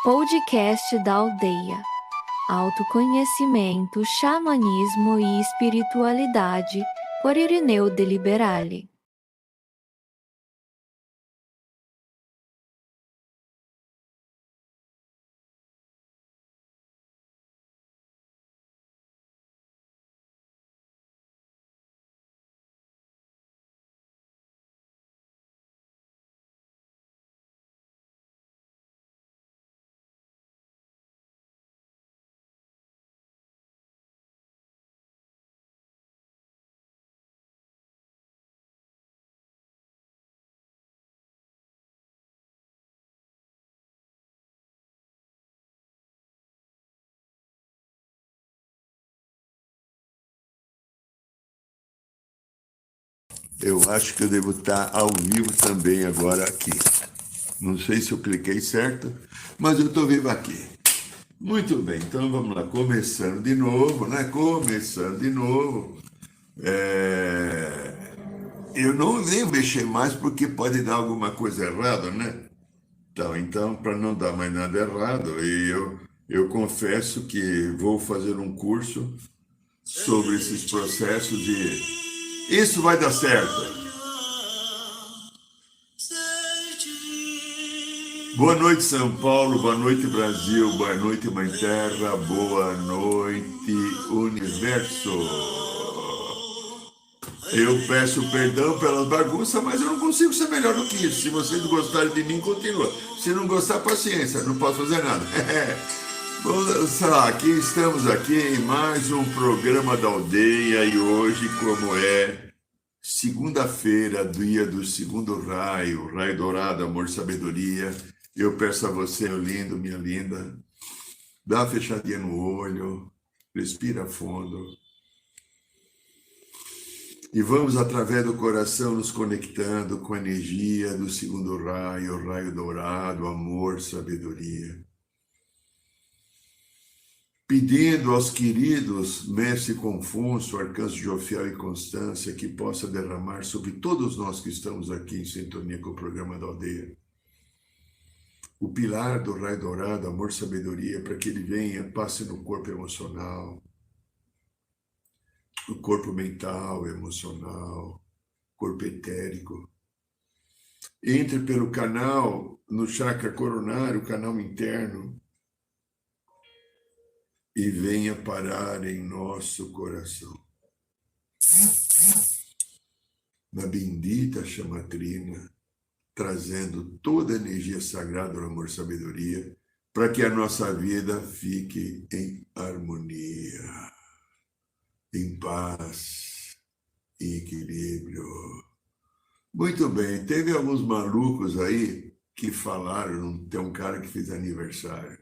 Podcast da Aldeia. Autoconhecimento, xamanismo e espiritualidade, por Irineu de Liberale. Eu acho que eu devo estar ao vivo também agora aqui. Não sei se eu cliquei certo, mas eu estou vivo aqui. Muito bem, então vamos lá, começando de novo, né? Começando de novo. Eu não nem mexer mais porque pode dar alguma coisa errada, né? Então para não dar mais nada errado, eu confesso que vou fazer um curso sobre esses processos de... Isso vai dar certo. Boa noite, São Paulo, boa noite, Brasil, boa noite, Mãe Terra, boa noite, Universo. Eu peço perdão pelas bagunças, mas eu não consigo ser melhor do que isso. Se vocês gostarem de mim, continua. Se não gostar, paciência, não posso fazer nada. Vamos lá, aqui estamos em mais um programa da Aldeia e hoje, como é segunda-feira, dia do segundo raio, raio dourado, amor, sabedoria, eu peço a você, meu lindo, minha linda, dá uma fechadinha no olho, respira fundo e vamos, através do coração, nos conectando com a energia do segundo raio, o raio dourado, amor, sabedoria. Pedindo aos queridos Mestre Confúcio, Arcanjo Jofiel e Constância, que possa derramar sobre todos nós que estamos aqui em sintonia com o programa da Aldeia o pilar do raio dourado, amor, sabedoria, para que ele venha, passe no corpo emocional, no corpo mental, emocional, corpo etérico. Entre pelo canal, no chakra coronário, canal interno, e venha parar em nosso coração. Na bendita chamatrina, trazendo toda a energia sagrada do amor e sabedoria, para que a nossa vida fique em harmonia, em paz, em equilíbrio. Muito bem, teve alguns malucos aí que falaram, tem um cara que fez aniversário.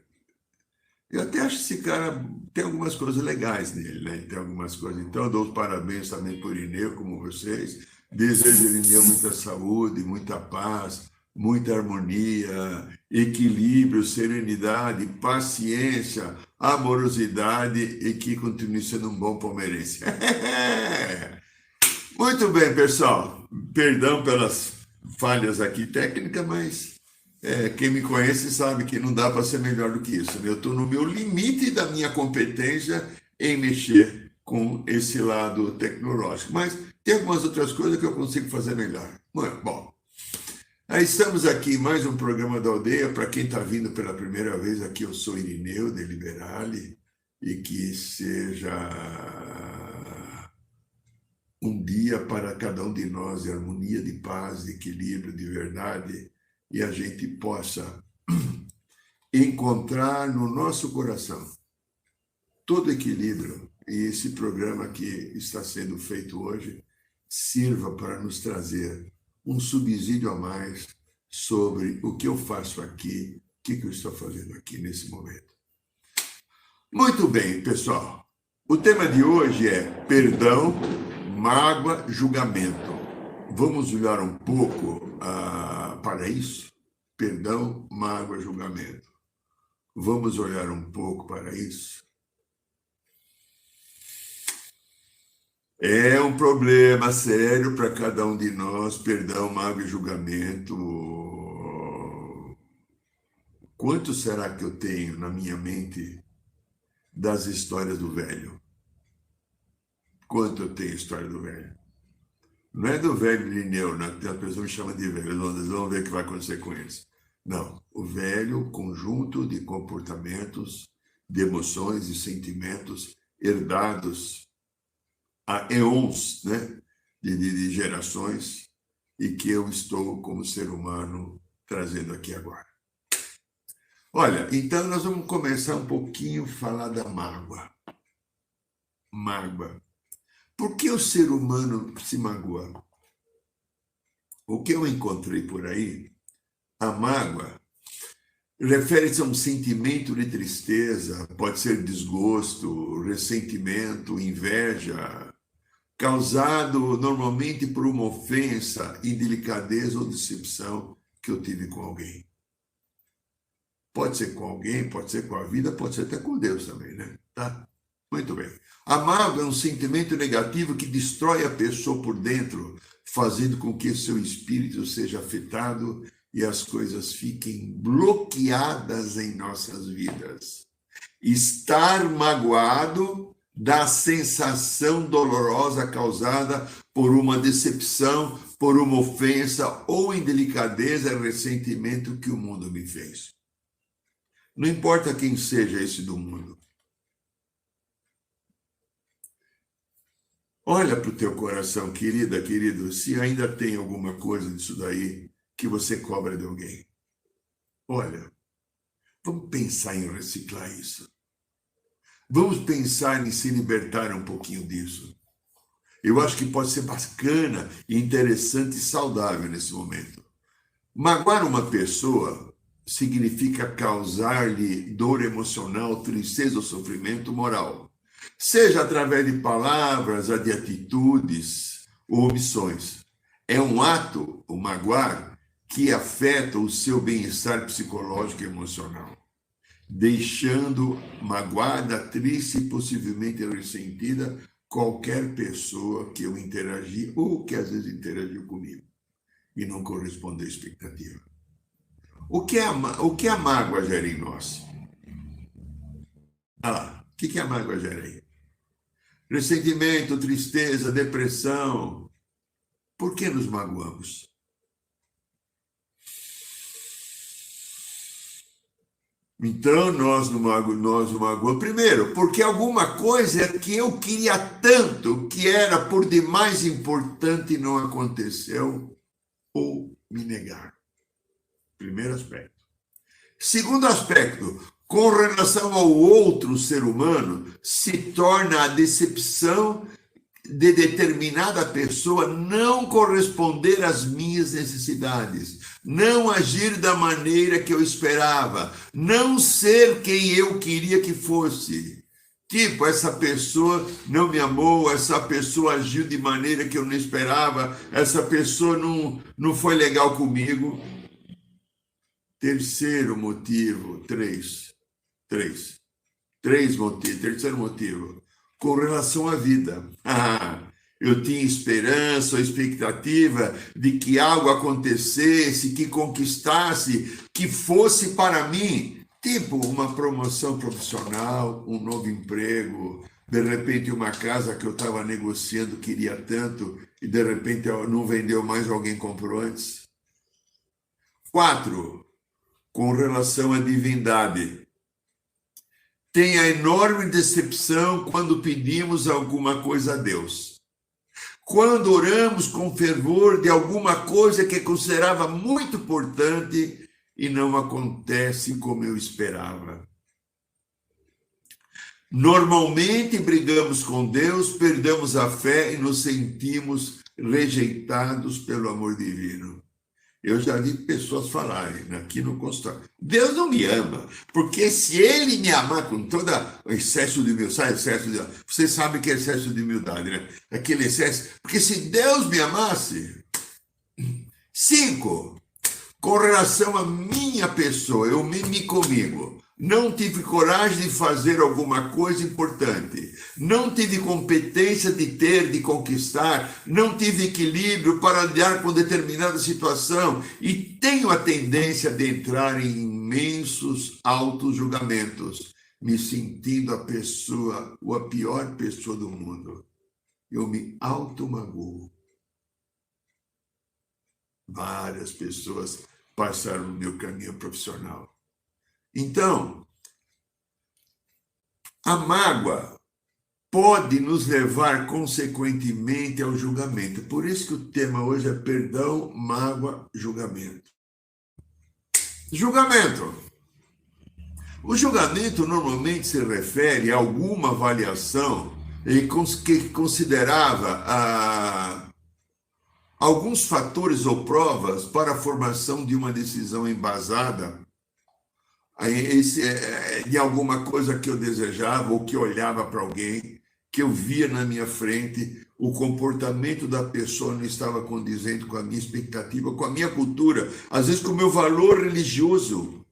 Eu até acho que esse cara tem algumas coisas legais nele, né? Tem algumas coisas. Então, eu dou os parabéns também por Irineu, como vocês. Desejo a Irineu muita saúde, muita paz, muita harmonia, equilíbrio, serenidade, paciência, amorosidade e que continue sendo um bom palmeirense. Muito bem, pessoal. Perdão pelas falhas aqui técnicas, mas quem me conhece sabe que não dá para ser melhor do que isso. Eu estou no meu limite da minha competência em mexer com esse lado tecnológico. Mas tem algumas outras coisas que eu consigo fazer melhor. Bom, aí estamos aqui em mais um programa da Aldeia. Para quem está vindo pela primeira vez aqui, eu sou Irineu de Liberale e que seja um dia para cada um de nós de harmonia, de paz, de equilíbrio, de verdade, e a gente possa encontrar no nosso coração todo equilíbrio. E esse programa que está sendo feito hoje sirva para nos trazer um subsídio a mais sobre o que eu faço aqui, o que eu estou fazendo aqui nesse momento. Muito bem, pessoal. O tema de hoje é perdão, mágoa, julgamento. Vamos olhar um pouco para isso? Perdão, mágoa, julgamento. Vamos olhar um pouco para isso? É um problema sério para cada um de nós, perdão, mágoa e julgamento. Quanto será que eu tenho na minha mente das histórias do velho? Quanto eu tenho história do velho? Não é do velho Lineu, né? A pessoa me chama de velho, eles vão ver o que vai acontecer com eles. Não, o velho conjunto de comportamentos, de emoções e sentimentos herdados há eons, né? de gerações, e que eu estou, como ser humano, trazendo aqui agora. Olha, então nós vamos começar um pouquinho a falar da mágoa. Mágoa. Por que o ser humano se magoa? O que eu encontrei por aí, a mágoa refere-se a um sentimento de tristeza, pode ser desgosto, ressentimento, inveja, causado normalmente por uma ofensa, indelicadeza ou decepção que eu tive com alguém. Pode ser com alguém, pode ser com a vida, pode ser até com Deus também, né? Tá? Muito bem. A mágoa é um sentimento negativo que destrói a pessoa por dentro, fazendo com que seu espírito seja afetado e as coisas fiquem bloqueadas em nossas vidas. Estar magoado dá sensação dolorosa causada por uma decepção, por uma ofensa ou indelicadeza e ressentimento que o mundo me fez. Não importa quem seja esse do mundo. Olha para o teu coração, querida, querido, se ainda tem alguma coisa disso daí que você cobra de alguém. Olha, vamos pensar em reciclar isso. Vamos pensar em se libertar um pouquinho disso. Eu acho que pode ser bacana, interessante e saudável nesse momento. Magoar uma pessoa significa causar-lhe dor emocional, tristeza ou sofrimento moral, seja através de palavras, de atitudes ou omissões. É um ato, o magoar, que afeta o seu bem-estar psicológico e emocional, deixando magoada, triste e possivelmente ressentida qualquer pessoa que eu interagi ou que às vezes interagiu comigo e não corresponde à expectativa. O que a mágoa gera em nós? O que a mágoa gera aí? Ressentimento, tristeza, depressão. Por que nos magoamos? Então, nós nos magoamos. Primeiro, porque alguma coisa que eu queria tanto, que era por demais importante, não aconteceu, ou me negaram. Primeiro aspecto. Segundo aspecto, com relação ao outro ser humano, se torna a decepção de determinada pessoa não corresponder às minhas necessidades, não agir da maneira que eu esperava, não ser quem eu queria que fosse. Tipo, essa pessoa não me amou, essa pessoa agiu de maneira que eu não esperava, essa pessoa não foi legal comigo. Terceiro motivo, três motivos. Terceiro motivo, com relação à vida. Eu tinha esperança ou expectativa de que algo acontecesse, que conquistasse, que fosse para mim, tipo uma promoção profissional, um novo emprego, de repente uma casa que eu estava negociando, queria tanto, e de repente não vendeu mais, alguém comprou antes. 4, com relação à divindade. Tem a enorme decepção quando pedimos alguma coisa a Deus. Quando oramos com fervor de alguma coisa que considerava muito importante e não acontece como eu esperava. Normalmente brigamos com Deus, perdemos a fé e nos sentimos rejeitados pelo amor divino. Eu já vi pessoas falarem aqui no consultório, Deus não me ama, porque se ele me amar com todo o excesso de humildade, vocês sabem que é excesso de humildade, né? Aquele excesso, porque se Deus me amasse. 5, com relação à minha pessoa, eu me comigo. Não tive coragem de fazer alguma coisa importante. Não tive competência de conquistar. Não tive equilíbrio para lidar com determinada situação. E tenho a tendência de entrar em imensos auto-julgamentos, me sentindo a pior pessoa do mundo. Eu me auto-magoo. Várias pessoas passaram no meu caminho profissional. Então, a mágoa pode nos levar, consequentemente, ao julgamento. Por isso que o tema hoje é perdão, mágoa, julgamento. Julgamento. O julgamento normalmente se refere a alguma avaliação que considerava alguns fatores ou provas para a formação de uma decisão embasada de alguma coisa que eu desejava ou que eu olhava para alguém, que eu via na minha frente, o comportamento da pessoa não estava condizente com a minha expectativa, com a minha cultura, às vezes com o meu valor religioso.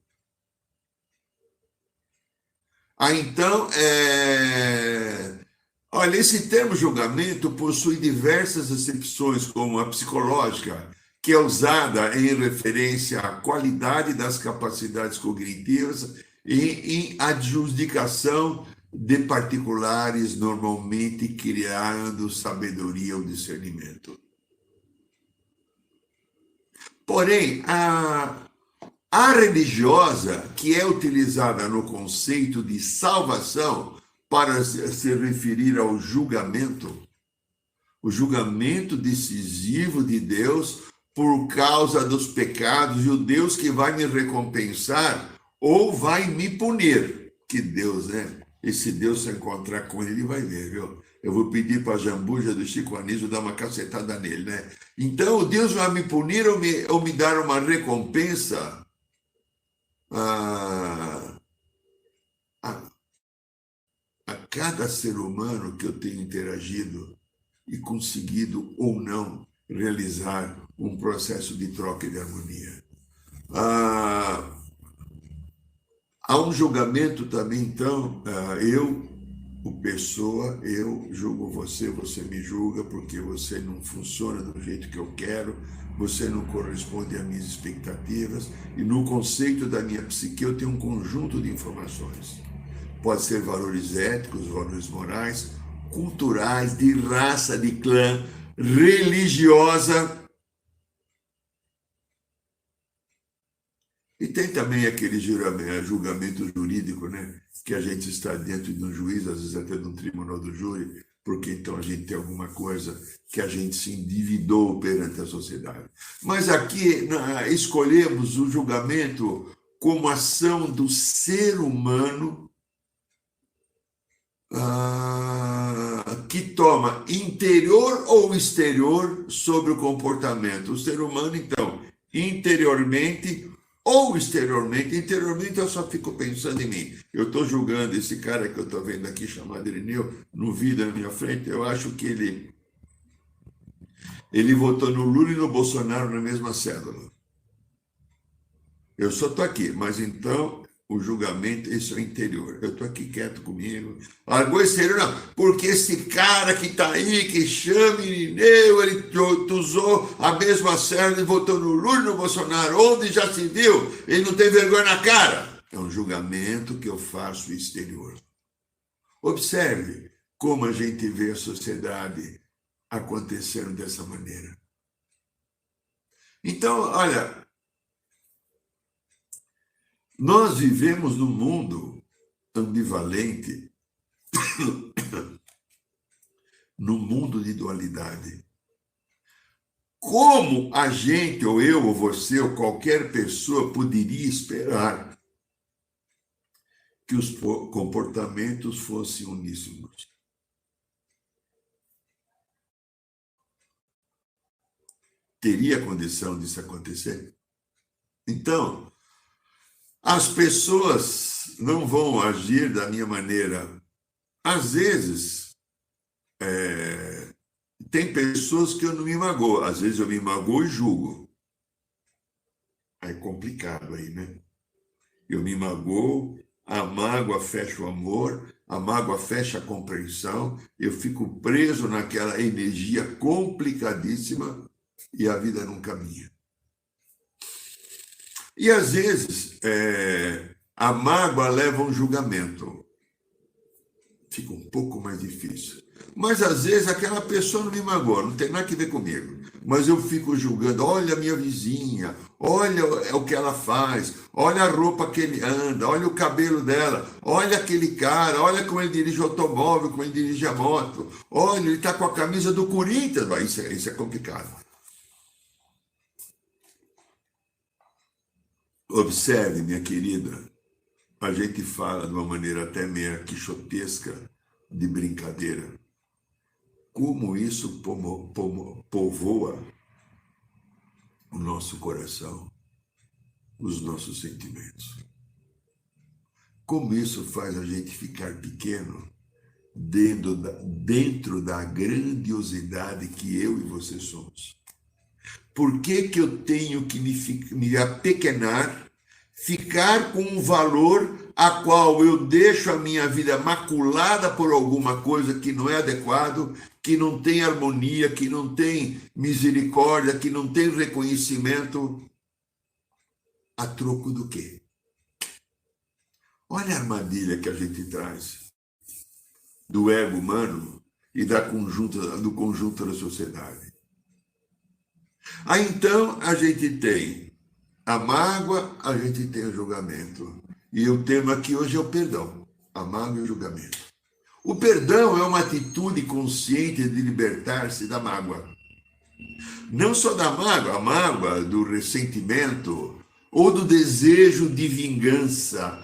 Então, olha, esse termo julgamento possui diversas acepções, como a psicológica, que é usada em referência à qualidade das capacidades cognitivas e em adjudicação de particulares, normalmente criando sabedoria ou discernimento. Porém, a religiosa, que é utilizada no conceito de salvação para se referir ao julgamento, o julgamento decisivo de Deus por causa dos pecados, e o Deus que vai me recompensar ou vai me punir. Que Deus, né? Esse Deus, se eu encontrar com ele vai ver, viu? Eu vou pedir para a Jambuja do Chico Anísio dar uma cacetada nele, né? Então, Deus vai me punir ou me dar uma recompensa a cada ser humano que eu tenho interagido e conseguido ou não realizar um processo de troca e de harmonia. Há um julgamento também, então, eu julgo você, você me julga porque você não funciona do jeito que eu quero, você não corresponde às minhas expectativas, e no conceito da minha psique eu tenho um conjunto de informações. Pode ser valores éticos, valores morais, culturais, de raça, de clã, religiosa. E tem também aquele julgamento jurídico, né? Que a gente está dentro de um juiz, às vezes até de um tribunal do júri, porque então a gente tem alguma coisa que a gente se endividou perante a sociedade. Mas aqui escolhemos o julgamento como ação do ser humano que toma interior ou exterior sobre o comportamento. O ser humano, então, interiormente ou exteriormente. Interiormente eu só fico pensando em mim. Eu estou julgando esse cara que eu estou vendo aqui, chamado Irineu, no vídeo na minha frente. Eu acho que ele votou no Lula e no Bolsonaro na mesma cédula. Eu só estou aqui, mas então o julgamento, esse é o interior. Eu estou aqui quieto comigo. Largou exterior, não. Porque esse cara que está aí, que chama Irineu, ele usou a mesma cédula e votou no Lula e no Bolsonaro. Onde já se viu? Ele não tem vergonha na cara. É um julgamento que eu faço exterior. Observe como a gente vê a sociedade acontecendo dessa maneira. Então, olha, nós vivemos num mundo ambivalente, num mundo de dualidade. Como a gente, ou eu, ou você, ou qualquer pessoa poderia esperar que os comportamentos fossem uníssonos? Teria condição disso acontecer? Então, as pessoas não vão agir da minha maneira. Às vezes, tem pessoas que eu não me magoo. Às vezes eu me magoo e julgo. Aí é complicado aí, né? Eu me magoo A mágoa fecha o amor, a mágoa fecha a compreensão, eu fico preso naquela energia complicadíssima e a vida não caminha. E às vezes a mágoa leva a um julgamento. Fica um pouco mais difícil. Mas às vezes aquela pessoa não me magoa, não tem nada a ver comigo. Mas eu fico julgando, olha a minha vizinha, olha o que ela faz, olha a roupa que ele anda, olha o cabelo dela, olha aquele cara, olha como ele dirige o automóvel, como ele dirige a moto, olha, ele está com a camisa do Corinthians. Isso é complicado. Observe, minha querida, a gente fala de uma maneira até meio quixotesca, de brincadeira, como isso povoa o nosso coração, os nossos sentimentos. Como isso faz a gente ficar pequeno dentro da grandiosidade que eu e você somos. Por que eu tenho que me apequenar, ficar com um valor a qual eu deixo a minha vida maculada por alguma coisa que não é adequado, que não tem harmonia, que não tem misericórdia, que não tem reconhecimento, a troco do quê? Olha a armadilha que a gente traz do ego humano e do conjunto da sociedade. Aí então a gente tem a mágoa, a gente tem o julgamento. E o tema aqui hoje é o perdão, a mágoa e o julgamento. O perdão é uma atitude consciente de libertar-se da mágoa. Não só da mágoa, a mágoa do ressentimento ou do desejo de vingança.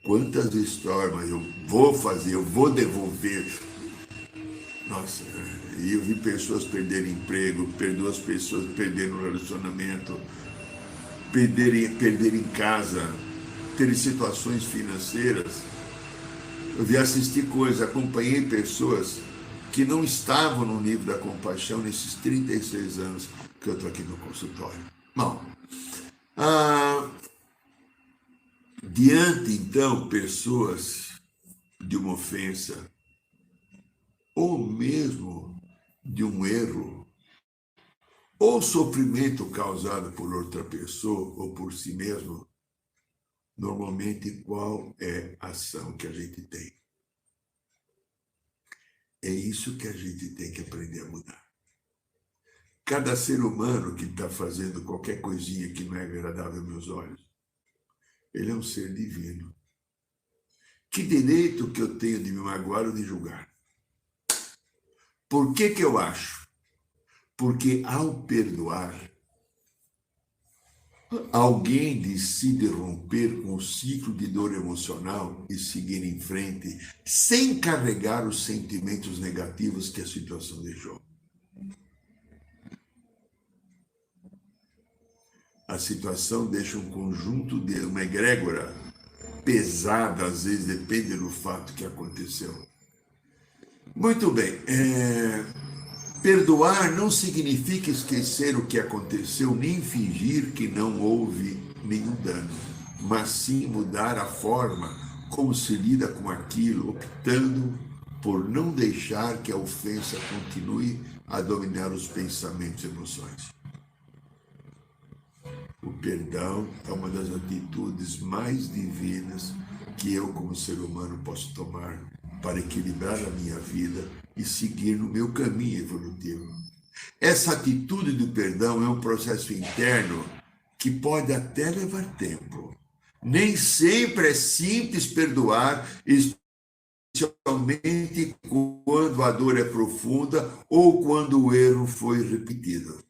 Quantas histórias eu vou fazer, eu vou devolver. Nossa, e eu vi pessoas perderem emprego, duas pessoas perderem um relacionamento, perderem casa, terem situações financeiras. Eu vi assistir coisas, acompanhei pessoas que não estavam no nível da compaixão nesses 36 anos que eu estou aqui no consultório. Bom, diante, então, pessoas de uma ofensa, ou mesmo de um erro, ou sofrimento causado por outra pessoa ou por si mesmo, normalmente qual é a ação que a gente tem? É isso que a gente tem que aprender a mudar. Cada ser humano que está fazendo qualquer coisinha que não é agradável aos meus olhos, ele é um ser divino. Que direito que eu tenho de me magoar ou de julgar? Por que eu acho? Porque ao perdoar, alguém decide romper com o ciclo de dor emocional e seguir em frente, sem carregar os sentimentos negativos que a situação deixou. A situação deixa um conjunto de uma egrégora pesada, às vezes depende do fato que aconteceu. Muito bem, perdoar não significa esquecer o que aconteceu, nem fingir que não houve nenhum dano, mas sim mudar a forma como se lida com aquilo, optando por não deixar que a ofensa continue a dominar os pensamentos e emoções. O perdão é uma das atitudes mais divinas que eu, como ser humano, posso tomar para equilibrar a minha vida e seguir no meu caminho evolutivo. Essa atitude do perdão é um processo interno que pode até levar tempo. Nem sempre é simples perdoar, especialmente quando a dor é profunda ou quando o erro foi repetido.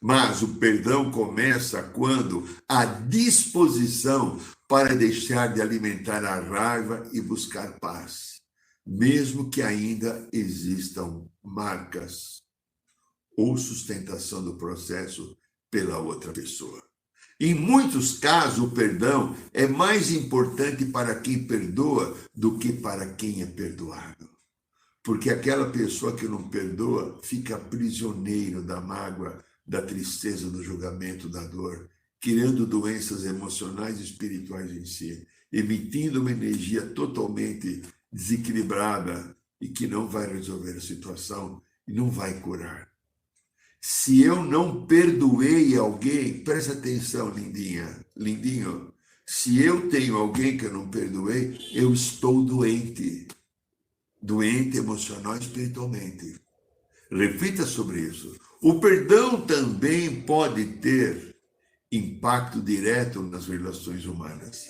Mas o perdão começa quando há disposição para deixar de alimentar a raiva e buscar paz, mesmo que ainda existam marcas ou sustentação do processo pela outra pessoa. Em muitos casos, o perdão é mais importante para quem perdoa do que para quem é perdoado. Porque aquela pessoa que não perdoa fica prisioneiro da mágoa, da tristeza, do julgamento, da dor, criando doenças emocionais e espirituais em si. emitindo uma energia totalmente desequilibrada e que não vai resolver a situação e não vai curar. Se eu não perdoei alguém, presta atenção, lindinha, lindinho, se eu tenho alguém que eu não perdoei, eu estou doente. Doente emocional e espiritualmente. Reflita sobre isso. O perdão também pode ter impacto direto nas relações humanas.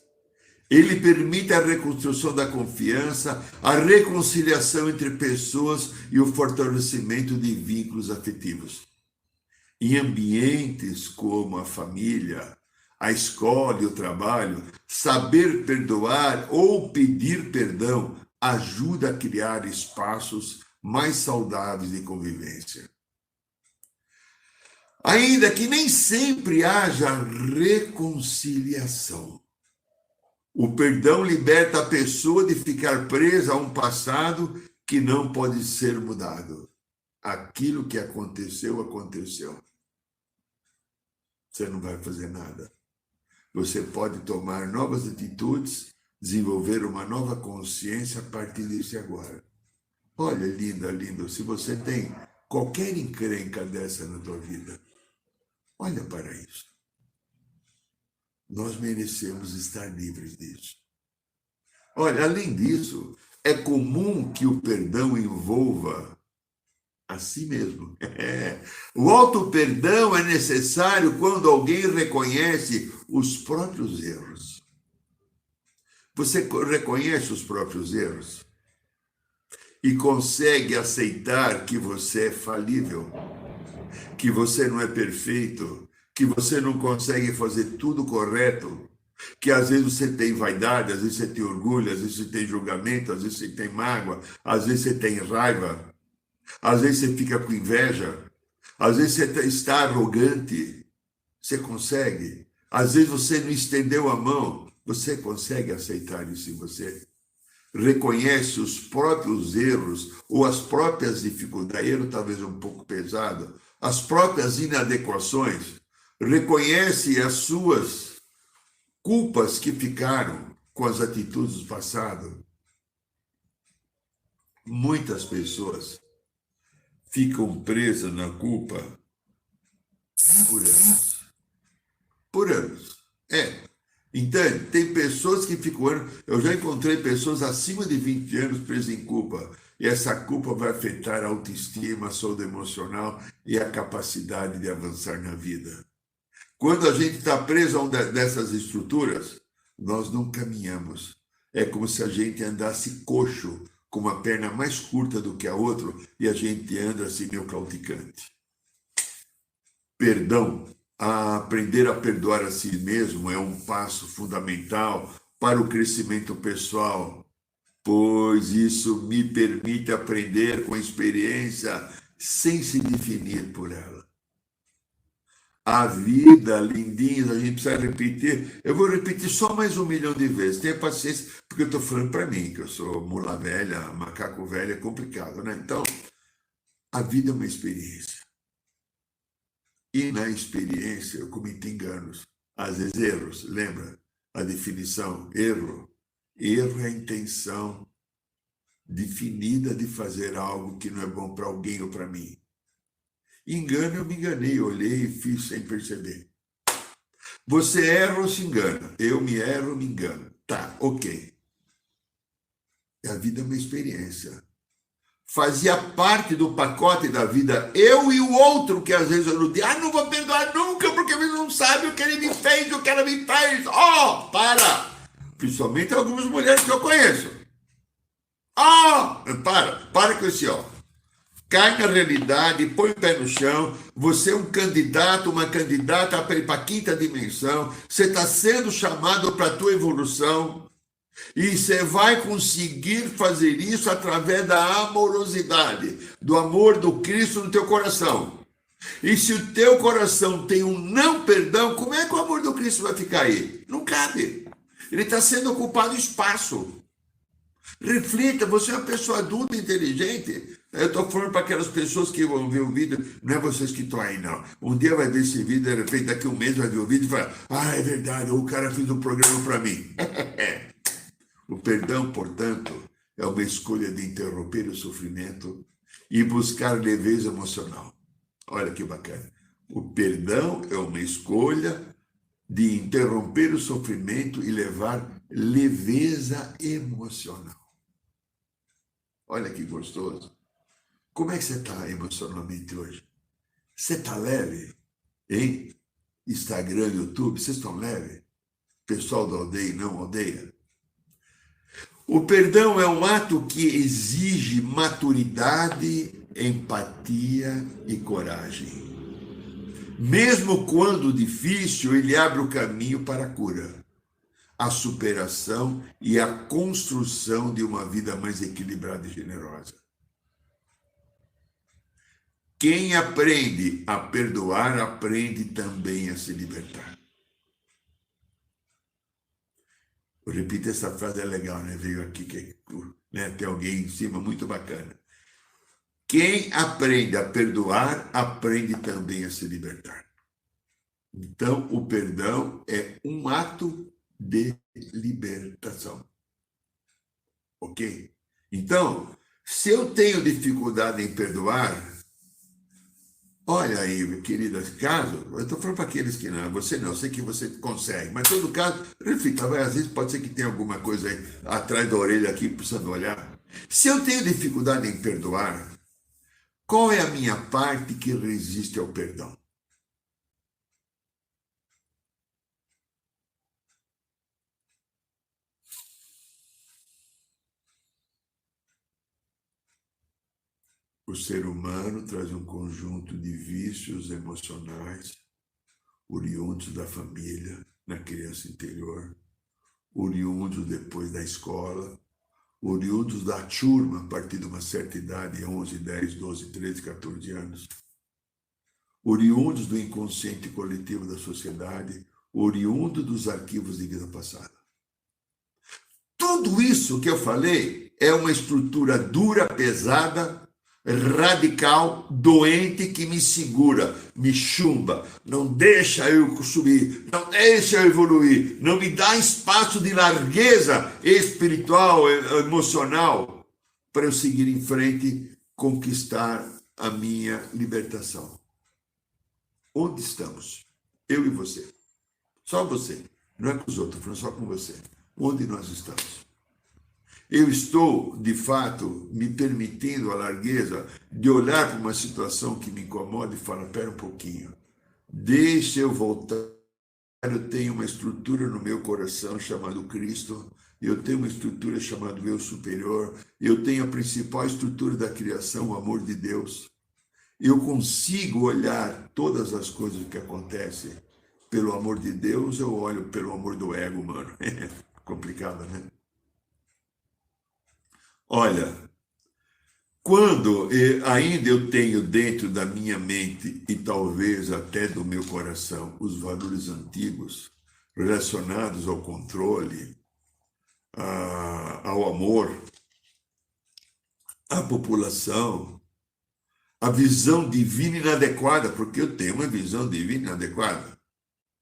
Ele permite a reconstrução da confiança, a reconciliação entre pessoas e o fortalecimento de vínculos afetivos. Em ambientes como a família, a escola e o trabalho, saber perdoar ou pedir perdão ajuda a criar espaços mais saudáveis de convivência. Ainda que nem sempre haja reconciliação. O perdão liberta a pessoa de ficar presa a um passado que não pode ser mudado. Aquilo que aconteceu, aconteceu. Você não vai fazer nada. Você pode tomar novas atitudes, desenvolver uma nova consciência a partir disso agora. Olha, linda, lindo, se você tem qualquer encrenca dessa na tua vida, olha para isso. Nós merecemos estar livres disso. Olha, além disso, é comum que o perdão envolva a si mesmo. O auto-perdão é necessário quando alguém reconhece os próprios erros. Você reconhece os próprios erros? E consegue aceitar que você é falível, que você não é perfeito, que você não consegue fazer tudo correto, que às vezes você tem vaidade, às vezes você tem orgulho, às vezes você tem julgamento, às vezes você tem mágoa, às vezes você tem raiva, às vezes você fica com inveja, às vezes você está arrogante. Você consegue? Às vezes você não estendeu a mão. Você consegue aceitar isso em você? Reconhece os próprios erros ou as próprias dificuldades, erro talvez um pouco pesado, as próprias inadequações, reconhece as suas culpas que ficaram com as atitudes do passado. Muitas pessoas ficam presas na culpa por anos. Por anos. Entende? Tem pessoas que ficam anos. Eu já encontrei pessoas acima de 20 anos presas em culpa. E essa culpa vai afetar a autoestima, a saúde emocional e a capacidade de avançar na vida. Quando a gente está preso a uma dessas estruturas, nós não caminhamos. É como se a gente andasse coxo, com uma perna mais curta do que a outra, e a gente anda assim meio claudicante. Perdão. Aprender a perdoar a si mesmo é um passo fundamental para o crescimento pessoal, pois isso me permite aprender com a experiência sem se definir por ela. A vida, lindinhos, a gente precisa repetir. Eu vou repetir só mais 1 milhão de vezes. Tenha paciência, porque eu estou falando para mim, que eu sou mula velha, macaco velho, é complicado, né? Então, a vida é uma experiência. E na experiência eu cometi enganos, às vezes erros. Lembra a definição? Erro. Erro é a intenção definida de fazer algo que não é bom para alguém ou para mim. Engano, eu me enganei, olhei e fiz sem perceber. Você erra ou se engana? Eu me erro, me engano. Tá, ok. A vida é uma experiência. Fazia parte do pacote da vida, eu e o outro, que às vezes eu não digo, não vou perdoar nunca, porque ele não sabe o que ele me fez, o que ela me fez. Para! Principalmente algumas mulheres que eu conheço. Para com esse Cai na realidade, põe o pé no chão, você é um candidato, uma candidata para ir para a 5ª dimensão, você está sendo chamado para a tua evolução. E você vai conseguir fazer isso através da amorosidade, do amor do Cristo no teu coração. E se o teu coração tem um não perdão, como é que o amor do Cristo vai ficar aí? Não cabe. Ele está sendo ocupado espaço. Reflita, você é uma pessoa adulta, inteligente. Eu estou falando para aquelas pessoas que vão ver o vídeo, não é vocês que estão aí, não. Um dia vai ver esse vídeo, de repente daqui a um mês vai ver o vídeo e fala, é verdade, o cara fez um programa para mim. O perdão, portanto, é uma escolha de interromper o sofrimento e buscar leveza emocional. Olha que bacana. O perdão é uma escolha de interromper o sofrimento e levar leveza emocional. Olha que gostoso. Como é que você está emocionalmente hoje? Você está leve? Hein? Instagram, YouTube, vocês estão leve? Pessoal da aldeia e não aldeia? O perdão é um ato que exige maturidade, empatia e coragem. Mesmo quando difícil, ele abre o caminho para a cura, a superação e a construção de uma vida mais equilibrada e generosa. Quem aprende a perdoar, aprende também a se libertar. Eu repito, essa frase é legal, né? Veio aqui, né? Tem alguém em cima, muito bacana. Quem aprende a perdoar, aprende também a se libertar. Então, o perdão é um ato de libertação. Ok? Então, se eu tenho dificuldade em perdoar, olha aí, queridas, caso, eu estou falando para aqueles que não, você não, eu sei que você consegue, mas em todo caso, reflita, às vezes pode ser que tenha alguma coisa aí atrás da orelha aqui, precisando olhar. Se eu tenho dificuldade em perdoar, qual é a minha parte que resiste ao perdão? O ser humano traz um conjunto de vícios emocionais, oriundos da família, na criança interior, oriundos depois da escola, oriundos da turma a partir de uma certa idade, 11, 10, 12, 13, 14 anos, oriundos do inconsciente coletivo da sociedade, oriundo dos arquivos de vida passada. Tudo isso que eu falei é uma estrutura dura, pesada, radical, doente, que me segura, me chumba, não deixa eu subir, não deixa eu evoluir, não me dá espaço de largueza espiritual, emocional, para eu seguir em frente, conquistar a minha libertação. Onde estamos? Eu e você. Só você. Não é com os outros, estou falando só com você. Onde nós estamos? Eu estou, de fato, me permitindo a largueza de olhar para uma situação que me incomoda e falar, pera um pouquinho, deixa eu voltar, eu tenho uma estrutura no meu coração chamado Cristo, eu tenho uma estrutura chamada eu superior, eu tenho a principal estrutura da criação, o amor de Deus. Eu consigo olhar todas as coisas que acontecem pelo amor de Deus, eu olho pelo amor do ego humano. É complicado, né? Olha, quando ainda eu tenho dentro da minha mente e talvez até do meu coração os valores antigos relacionados ao controle, ao amor, à população, a visão divina inadequada, porque eu tenho uma visão divina inadequada.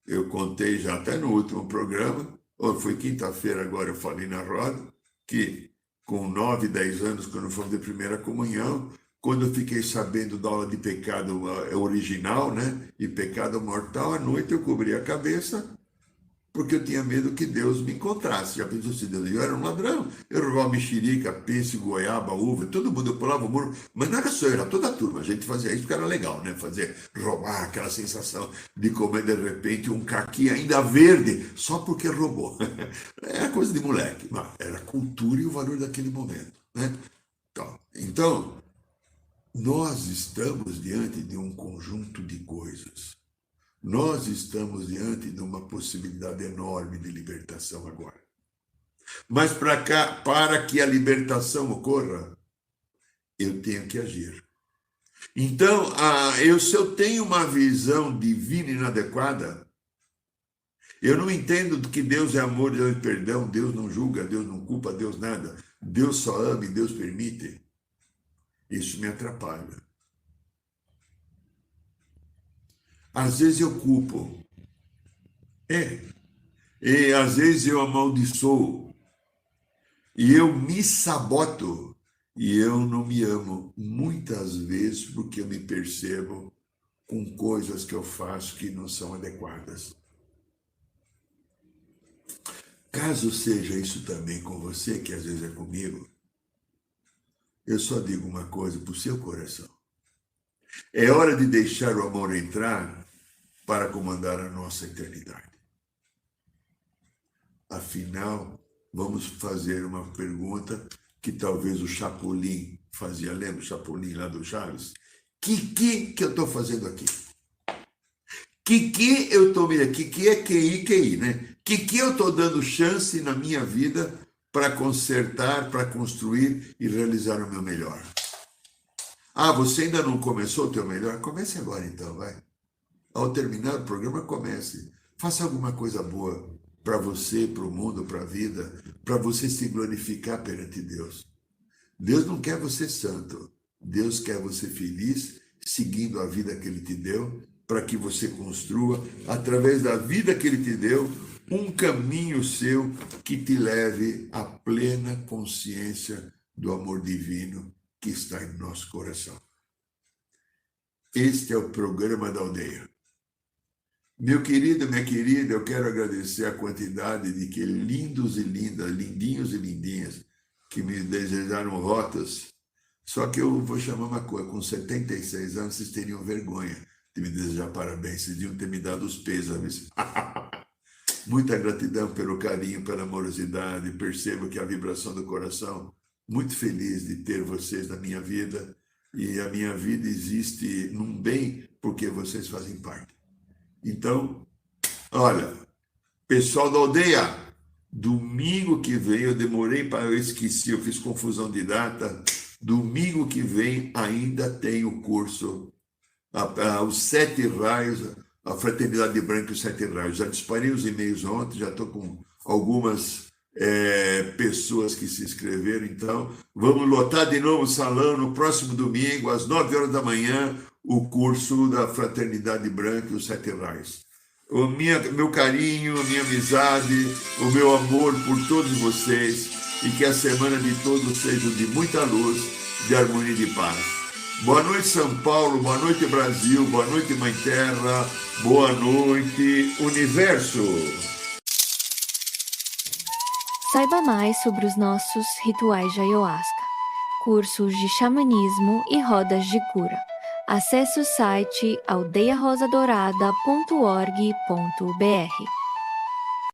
Eu contei já até no último programa, ou foi quinta-feira agora, eu falei na roda, que com 9, 10 anos, quando fomos de primeira comunhão, quando eu fiquei sabendo da aula de pecado original, né, e pecado mortal, à noite eu cobri a cabeça, porque eu tinha medo que Deus me encontrasse. Já pensou se Deus, eu era um ladrão, eu roubava mexerica, pêssego, goiaba, uva, todo mundo, eu pulava o muro, mas não era só eu, era toda a turma, a gente fazia isso porque era legal, né, roubar, aquela sensação de comer de repente um caqui ainda verde, só porque roubou. Era coisa de moleque, mas era a cultura e o valor daquele momento, né? Então, nós estamos diante de um conjunto de coisas. Nós estamos diante de uma possibilidade enorme de libertação agora. Mas para que a libertação ocorra, eu tenho que agir. Então, se eu tenho uma visão divina inadequada, eu não entendo que Deus é amor, Deus é perdão, Deus não julga, Deus não culpa, Deus nada. Deus só ama e Deus permite. Isso me atrapalha. Às vezes eu culpo. E às vezes eu amaldiçoo. E eu me saboto e eu não me amo muitas vezes porque eu me percebo com coisas que eu faço que não são adequadas. Caso seja isso também com você, que às vezes é comigo, eu só digo uma coisa para o seu coração. É hora de deixar o amor entrar para comandar a nossa eternidade. Afinal, vamos fazer uma pergunta que talvez o Chapolin fazia. Lembra o Chapolin lá do Chaves? Que eu estou fazendo aqui? Que eu estou me aqui? Que é QI, né? Que eu estou dando chance na minha vida para consertar, para construir e realizar o meu melhor? Ah, você ainda não começou o teu melhor? Comece agora então, vai. Ao terminar o programa, comece. Faça alguma coisa boa para você, para o mundo, para a vida, para você se glorificar perante Deus. Deus não quer você santo. Deus quer você feliz, seguindo a vida que Ele te deu, para que você construa, através da vida que Ele te deu, um caminho seu que te leve à plena consciência do amor divino que está em nosso coração. Este é o programa da aldeia. Meu querido, minha querida, eu quero agradecer a quantidade de que lindos e lindas, lindinhos e lindinhas, que me desejaram rotas. Só que eu vou chamar uma coisa, com 76 anos, vocês teriam vergonha de me desejar parabéns, vocês deviam ter me dado os pêsames. Muita gratidão pelo carinho, pela amorosidade, percebo que a vibração do coração, muito feliz de ter vocês na minha vida, e a minha vida existe num bem porque vocês fazem parte. Então, olha, pessoal da aldeia, domingo que vem, eu demorei para, eu esqueci, eu fiz confusão de data, domingo que vem ainda tem o curso, os 7 raios, a Fraternidade Branca e os 7 raios. Já disparei os e-mails ontem, já estou com algumas pessoas que se inscreveram, então vamos lotar de novo o salão no próximo domingo, às 9 horas da manhã, o curso da Fraternidade Branca e os 7 raios. Meu carinho, a minha amizade, o meu amor por todos vocês, e que a semana de todos seja de muita luz, de harmonia e de paz. Boa noite, São Paulo, boa noite, Brasil, boa noite, Mãe Terra, boa noite, Universo. Saiba mais sobre os nossos rituais de ayahuasca, cursos de xamanismo e rodas de cura. Acesse o site aldeiarosadorada.org.br.